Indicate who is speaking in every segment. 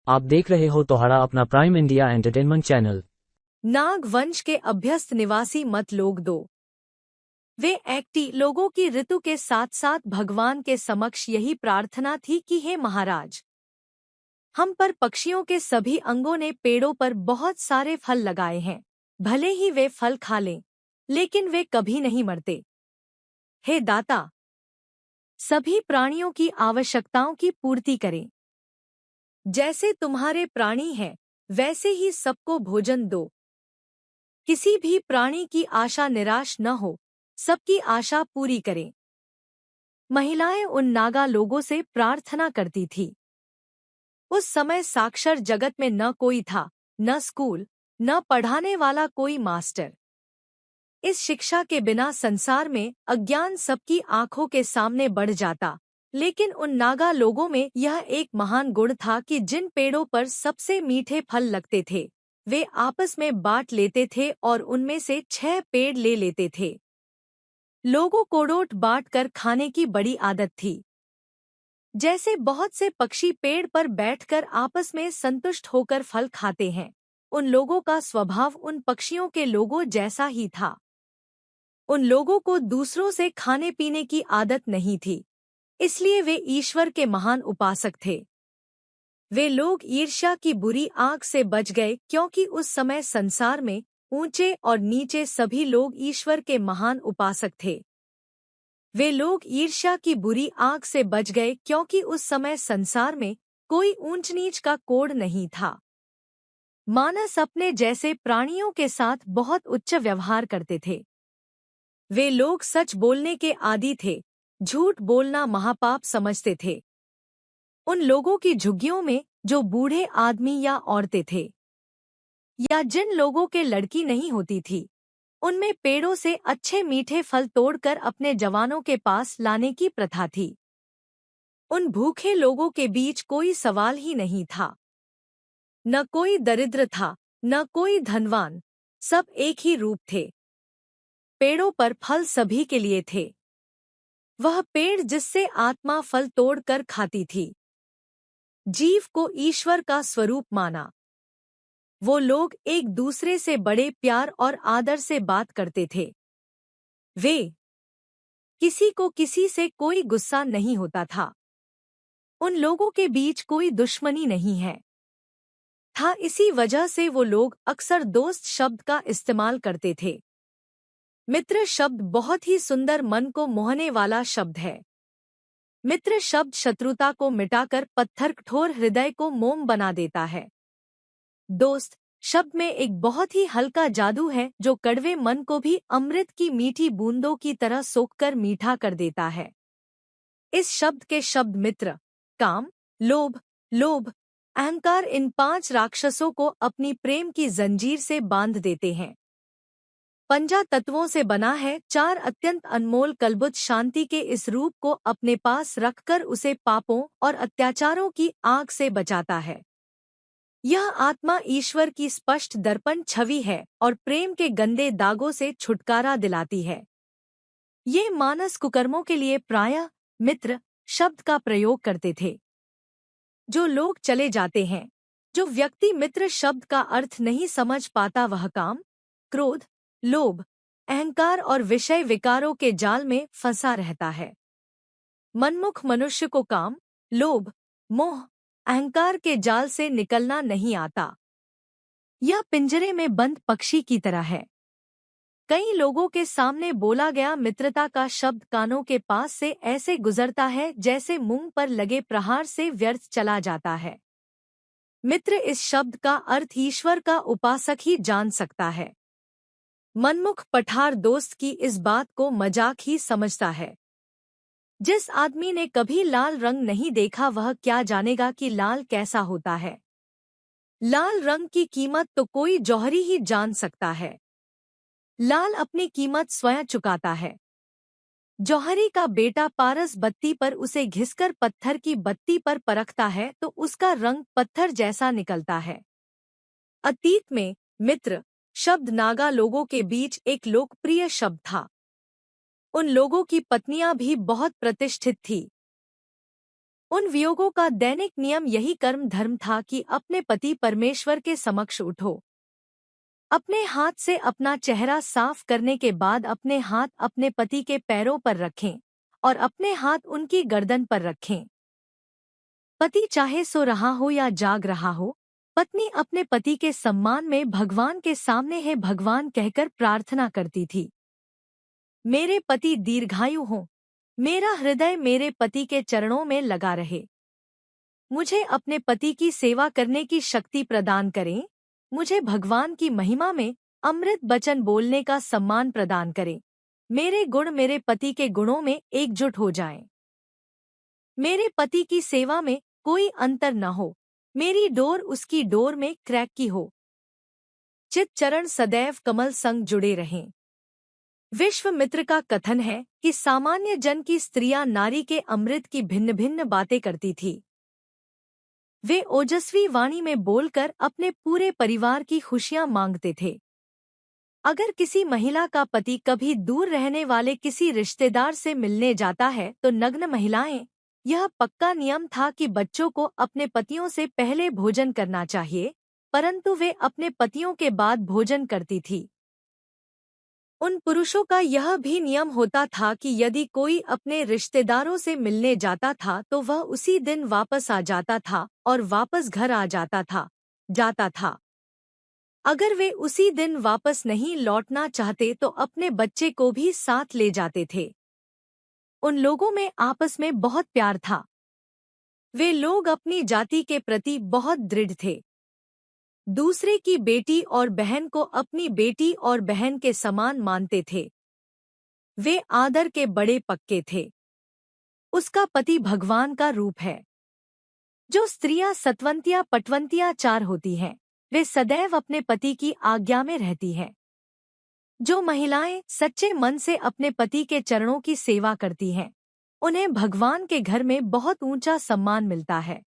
Speaker 1: आप देख रहे हो तोहरा अपना प्राइम इंडिया एंटरटेनमेंट चैनल।
Speaker 2: नाग वंश के अभ्यस्त निवासी मत लोग दो। वे एक्टी लोगों की ऋतु के साथ साथ भगवान के समक्ष यही प्रार्थना थी कि हे महाराज, हम पर पक्षियों के सभी अंगों ने पेड़ों पर बहुत सारे फल लगाए हैं, भले ही वे फल खा लें, लेकिन वे कभी नहीं मरते। हे दाता, सभी प्राणियों की आवश्यकताओं की पूर्ति करें। जैसे तुम्हारे प्राणी हैं, वैसे ही सबको भोजन दो। किसी भी प्राणी की आशा निराश न हो, सबकी आशा पूरी करें। महिलाएं उन नागा लोगों से प्रार्थना करती थी। उस समय साक्षर जगत में न कोई था, न स्कूल, न पढ़ाने वाला कोई मास्टर। इस शिक्षा के बिना संसार में अज्ञान सबकी आंखों के सामने बढ़ जाता। लेकिन उन नागा लोगों में यह एक महान गुण था कि जिन पेड़ों पर सबसे मीठे फल लगते थे, वे आपस में बांट लेते थे और उनमें से 6 पेड़ ले लेते थे। लोगों को रोट बांट कर खाने की बड़ी आदत थी। जैसे बहुत से पक्षी पेड़ पर बैठकर आपस में संतुष्ट होकर फल खाते हैं, उन लोगों का स्वभाव उन पक्षियों के लोगों जैसा ही था। उन लोगों को दूसरों से खाने पीने की आदत नहीं थी, इसलिए वे ईश्वर के महान उपासक थे। वे लोग ईर्ष्या की बुरी आग से बच गए, क्योंकि उस समय संसार में ऊंचे और नीचे सभी लोग ईश्वर के महान उपासक थे। वे लोग ईर्ष्या की बुरी आग से बच गए, क्योंकि उस समय संसार में कोई ऊंच नीच का कोड नहीं था। मानस अपने जैसे प्राणियों के साथ बहुत उच्च व्यवहार करते थे। वे लोग सच बोलने के आदी थे, झूठ बोलना महापाप समझते थे। उन लोगों की झुग्गियों में जो बूढ़े आदमी या औरतें थे, या जिन लोगों के लड़की नहीं होती थी, उनमें पेड़ों से अच्छे मीठे फल तोड़कर अपने जवानों के पास लाने की प्रथा थी। उन भूखे लोगों के बीच कोई सवाल ही नहीं था। न कोई दरिद्र था, न कोई धनवान, सब एक ही रूप थे। पेड़ों पर फल सभी के लिए थे। वह पेड़ जिससे आत्मा फल तोड़कर खाती थी, जीव को ईश्वर का स्वरूप माना। वो लोग एक दूसरे से बड़े प्यार और आदर से बात करते थे। वे किसी को किसी से कोई गुस्सा नहीं होता था। उन लोगों के बीच कोई दुश्मनी नहीं है था। इसी वजह से वो लोग अक्सर दोस्त शब्द का इस्तेमाल करते थे। मित्र शब्द बहुत ही सुंदर, मन को मोहने वाला शब्द है। मित्र शब्द शत्रुता को मिटाकर पत्थर कठोर हृदय को मोम बना देता है। दोस्त शब्द में एक बहुत ही हल्का जादू है, जो कड़वे मन को भी अमृत की मीठी बूंदों की तरह सोखकर मीठा कर देता है। इस शब्द के शब्द मित्र, काम, लोभ, अहंकार, इन 5 राक्षसों को अपनी प्रेम की जंजीर से बांध देते हैं। पंजा तत्वों से बना है। 4 अत्यंत अनमोल कलबुत शांति के इस रूप को अपने पास रखकर उसे पापों और अत्याचारों की आग से बचाता है। यह आत्मा ईश्वर की स्पष्ट दर्पण छवि है और प्रेम के गंदे दागों से छुटकारा दिलाती है। ये मानस कुकर्मों के लिए प्रायः मित्र शब्द का प्रयोग करते थे। जो लोग चले जाते हैं, जो व्यक्ति मित्र शब्द का अर्थ नहीं समझ पाता, वह काम, क्रोध, लोभ, अहंकार और विषय विकारों के जाल में फंसा रहता है। मनमुख मनुष्य को काम, लोभ, मोह, अहंकार के जाल से निकलना नहीं आता। यह पिंजरे में बंद पक्षी की तरह है। कई लोगों के सामने बोला गया मित्रता का शब्द कानों के पास से ऐसे गुजरता है जैसे मूंग पर लगे प्रहार से व्यर्थ चला जाता है। मित्र इस शब्द का अर्थ ईश्वर का उपासक ही जान सकता है। मनमुख पठार दोस्त की इस बात को मजाक ही समझता है। जिस आदमी ने कभी लाल रंग नहीं देखा, वह क्या जानेगा कि लाल कैसा होता है। लाल रंग की कीमत तो कोई जौहरी ही जान सकता है। लाल अपनी कीमत स्वयं चुकाता है। जौहरी का बेटा पारस बत्ती पर उसे घिसकर पत्थर की बत्ती पर परखता है तो उसका रंग पत्थर जैसा निकलता है। अतीत में मित्र शब्द नागा लोगों के बीच एक लोकप्रिय शब्द था। उन लोगों की पत्नियां भी बहुत प्रतिष्ठित थी। उन वियोगों का दैनिक नियम यही कर्म धर्म था कि अपने पति परमेश्वर के समक्ष उठो, अपने हाथ से अपना चेहरा साफ करने के बाद अपने हाथ अपने पति के पैरों पर रखें और अपने हाथ उनकी गर्दन पर रखें। पति चाहे सो रहा हो या जाग रहा हो, पत्नी अपने पति के सम्मान में भगवान के सामने है भगवान कहकर प्रार्थना करती थी। मेरे पति दीर्घायु हों, मेरा हृदय मेरे पति के चरणों में लगा रहे। मुझे अपने पति की सेवा करने की शक्ति प्रदान करें, मुझे भगवान की महिमा में अमृत वचन बोलने का सम्मान प्रदान करें। मेरे गुण मेरे पति के गुणों में एकजुट हो जाएं। मेरे पति की सेवा में कोई अंतर न हो, मेरी डोर उसकी डोर में क्रैक की हो। चित चरण सदैव कमल संग जुड़े रहें। विश्वामित्र का कथन है कि सामान्य जन की स्त्रियां नारी के अमृत की भिन्न भिन्न बातें करती थी। वे ओजस्वी वाणी में बोलकर अपने पूरे परिवार की खुशियां मांगते थे। अगर किसी महिला का पति कभी दूर रहने वाले किसी रिश्तेदार से मिलने जाता है तो नग्न महिलाएं, यह पक्का नियम था कि बच्चों को अपने पतियों से पहले भोजन करना चाहिए, परंतु वे अपने पतियों के बाद भोजन करती थी। उन पुरुषों का यह भी नियम होता था कि यदि कोई अपने रिश्तेदारों से मिलने जाता था तो वह उसी दिन वापस आ जाता था और वापस घर आ जाता था। अगर वे उसी दिन वापस नहीं लौटना चाहते तो अपने बच्चे को भी साथ ले जाते थे। उन लोगों में आपस में बहुत प्यार था। वे लोग अपनी जाति के प्रति बहुत दृढ़ थे। दूसरे की बेटी और बहन को अपनी बेटी और बहन के समान मानते थे। वे आदर के बड़े पक्के थे। उसका पति भगवान का रूप है। जो स्त्रियां सत्वंतिया पटवंतिया चार होती हैं, वे सदैव अपने पति की आज्ञा में रहती हैं। जो महिलाएं सच्चे मन से अपने पति के चरणों की सेवा करती हैं, उन्हें भगवान के घर में बहुत ऊंचा सम्मान मिलता है।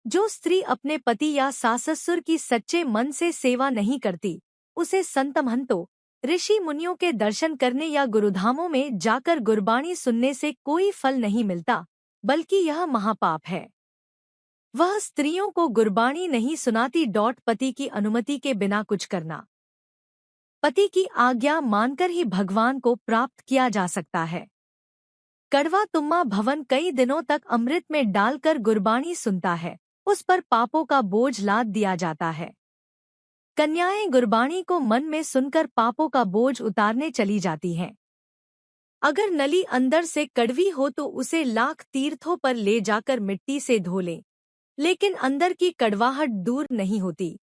Speaker 2: जो स्त्री अपने पति या सास-ससुर की सच्चे मन से सेवा नहीं करती, उसे संत महंतों, ऋषि मुनियों के दर्शन करने या गुरुधामों में जाकर गुरबाणी सुनने से कोई फल नहीं मिलता, बल्कि यह महापाप है। वह स्त्रियों को गुरबाणी नहीं सुनाती। पति की अनुमति के बिना कुछ करना। पति की आज्ञा मानकर ही भगवान को प्राप्त किया जा सकता है। कड़वा तुम्मा भवन कई दिनों तक अमृत में डालकर गुरबाणी सुनता है, उस पर पापों का बोझ लाद दिया जाता है। कन्याएं गुरबाणी को मन में सुनकर पापों का बोझ उतारने चली जाती हैं। अगर नली अंदर से कड़वी हो तो उसे लाख तीर्थों पर ले जाकर मिट्टी से धो लें, लेकिन अंदर की कड़वाहट दूर नहीं होती।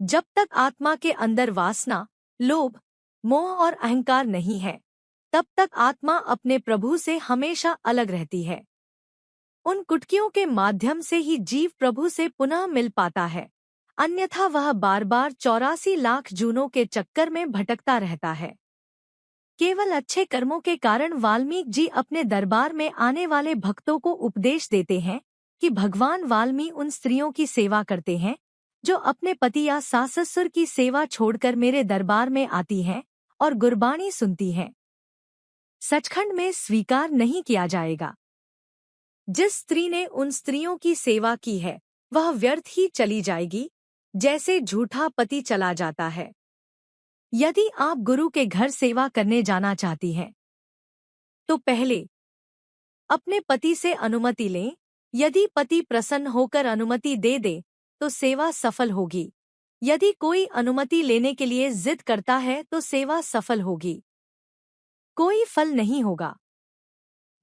Speaker 2: जब तक आत्मा के अंदर वासना, लोभ, मोह और अहंकार नहीं है, तब तक आत्मा अपने प्रभु से हमेशा अलग रहती है। उन कुटकियों के माध्यम से ही जीव प्रभु से पुनः मिल पाता है, अन्यथा वह बार बार 84 लाख जूनों के चक्कर में भटकता रहता है। केवल अच्छे कर्मों के कारण वाल्मीकि जी अपने दरबार में आने वाले भक्तों को उपदेश देते हैं कि भगवान वाल्मीकि उन स्त्रियों की सेवा करते हैं जो अपने पति या सास-ससुर की सेवा छोड़कर मेरे दरबार में आती हैं और गुरबाणी सुनती हैं। सचखंड में स्वीकार नहीं किया जाएगा। जिस स्त्री ने उन स्त्रियों की सेवा की है, वह व्यर्थ ही चली जाएगी, जैसे झूठा पति चला जाता है। यदि आप गुरु के घर सेवा करने जाना चाहती हैं, तो पहले अपने पति से अनुमति लें। यदि पति प्रसन्न होकर अनुमति दे दे, तो सेवा सफल होगी। यदि कोई अनुमति लेने के लिए जिद करता है, तो सेवा सफल होगी, कोई फल नहीं होगा।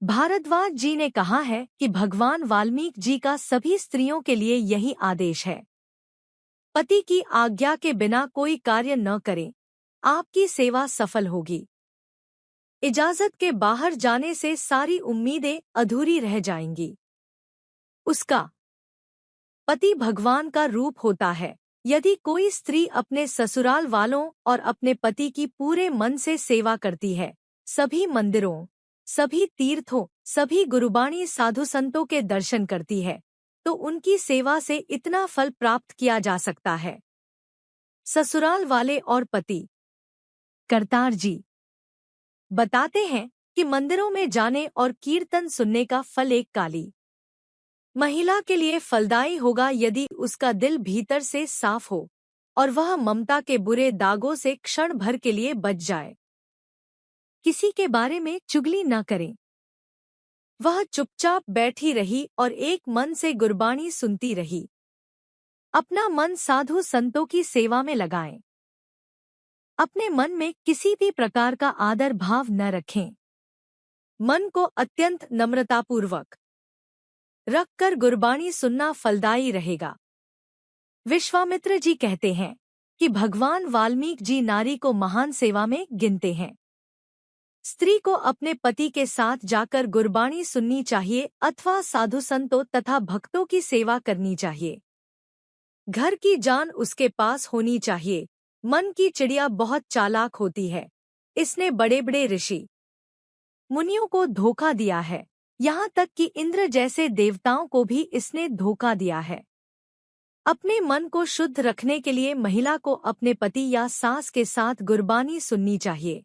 Speaker 2: भारद्वाज जी ने कहा है कि भगवान वाल्मीकि जी का सभी स्त्रियों के लिए यही आदेश है, पति की आज्ञा के बिना कोई कार्य न करें, आपकी सेवा सफल होगी। इजाजत के बाहर जाने से सारी उम्मीदें अधूरी रह जाएंगी। उसका पति भगवान का रूप होता है। यदि कोई स्त्री अपने ससुराल वालों और अपने पति की पूरे मन से सेवा करती है, सभी मंदिरों, सभी तीर्थों, सभी गुरुबाणी साधु संतों के दर्शन करती है, तो उनकी सेवा से इतना फल प्राप्त किया जा सकता है। ससुराल वाले और पति। करतार जी बताते हैं कि मंदिरों में जाने और कीर्तन सुनने का फल एक काली महिला के लिए फलदायी होगा यदि उसका दिल भीतर से साफ हो और वह ममता के बुरे दागों से क्षण भर के लिए बच जाए। किसी के बारे में चुगली न करें। वह चुपचाप बैठी रही और एक मन से गुरबाणी सुनती रही। अपना मन साधु संतों की सेवा में लगाएं। अपने मन में किसी भी प्रकार का आदर भाव न रखें। मन को अत्यंत नम्रतापूर्वक रखकर गुरबाणी सुनना फलदायी रहेगा। विश्वामित्र जी कहते हैं कि भगवान वाल्मीकि जी नारी को महान सेवा में गिनते हैं। स्त्री को अपने पति के साथ जाकर गुरबाणी सुननी चाहिए अथवा साधु संतों तथा भक्तों की सेवा करनी चाहिए। घर की जान उसके पास होनी चाहिए। मन की चिड़िया बहुत चालाक होती है। इसने बड़े बड़े ऋषि मुनियों को धोखा दिया है, यहाँ तक कि इंद्र जैसे देवताओं को भी इसने धोखा दिया है। अपने मन को शुद्ध रखने के लिए महिला को अपने पति या सास के साथ गुरबानी सुननी चाहिए।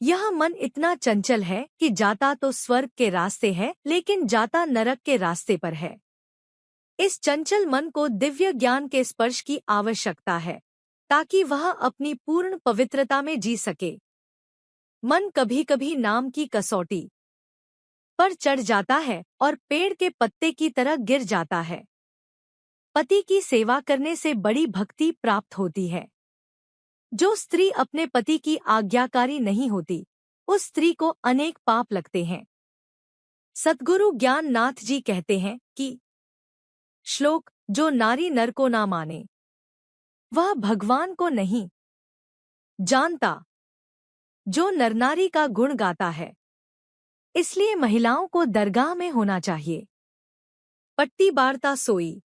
Speaker 2: यह मन इतना चंचल है कि जाता तो स्वर्ग के रास्ते है लेकिन जाता नरक के रास्ते पर है। इस चंचल मन को दिव्य ज्ञान के स्पर्श की आवश्यकता है ताकि वह अपनी पूर्ण पवित्रता में जी सके। मन कभी कभी नाम की कसौटी पर चढ़ जाता है और पेड़ के पत्ते की तरह गिर जाता है। पति की सेवा करने से बड़ी भक्ति प्राप्त होती है। जो स्त्री अपने पति की आज्ञाकारी नहीं होती, उस स्त्री को अनेक पाप लगते हैं। सद्गुरु ज्ञान नाथ जी कहते हैं कि श्लोक, जो नारी नर को ना माने वह भगवान को नहीं जानता। जो नरनारी का गुण गाता है, इसलिए महिलाओं को दरगाह में होना चाहिए। पट्टी बारता सोई।